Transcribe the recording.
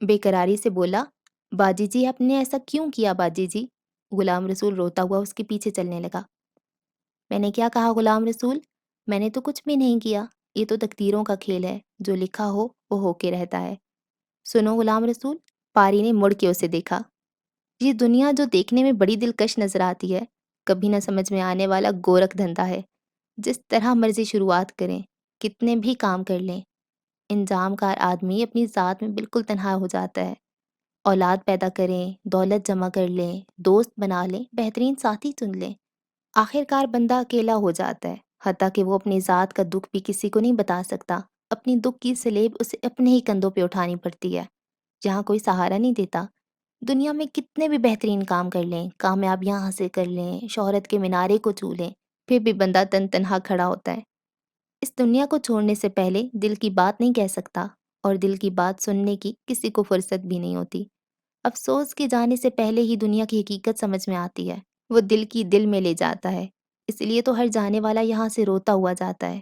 بےقراری سے بولا، باجی جی آپ نے ایسا کیوں کیا باجی جی؟ غلام رسول روتا ہوا اس کے پیچھے چلنے لگا۔ میں نے کیا کہا غلام رسول؟ میں نے تو کچھ بھی نہیں کیا، یہ تو تقدیروں کا کھیل ہے، جو لکھا ہو وہ ہو کے رہتا ہے۔ سنو غلام رسول، پاری نے مڑ کے اسے دیکھا۔ یہ دنیا جو دیکھنے میں بڑی دلکش نظر آتی ہے، کبھی نہ سمجھ میں آنے والا گورکھ دھندا ہے۔ جس طرح مرضی شروعات کریں، کتنے بھی کام کر لیں، انجام کار آدمی اپنی ذات میں بالکل تنہا ہو جاتا ہے۔ اولاد پیدا کریں، دولت جمع کر لیں، دوست بنا لیں، بہترین ساتھی چن لیں، آخر کار بندہ اکیلا ہو جاتا ہے، حتیٰ کہ وہ اپنی ذات کا دکھ بھی کسی کو نہیں بتا سکتا۔ اپنی دکھ کی سلیب اسے اپنے ہی کندھوں پہ اٹھانی پڑتی ہے، جہاں کوئی سہارا نہیں دیتا۔ دنیا میں کتنے بھی بہترین کام کر لیں، کامیابیاں حاصل کر لیں، شہرت کے مینارے کو چھو لیں، پھر بھی بندہ تنہا کھڑا ہوتا ہے۔ اس دنیا کو چھوڑنے سے پہلے دل کی بات نہیں کہہ سکتا، اور دل کی بات سننے کی کسی کو فرصت بھی نہیں ہوتی۔ افسوس کے جانے سے پہلے ہی دنیا کی حقیقت سمجھ میں آتی ہے، وہ دل کی دل میں لے جاتا ہے، اس لیے تو ہر جانے والا یہاں سے روتا ہوا جاتا ہے۔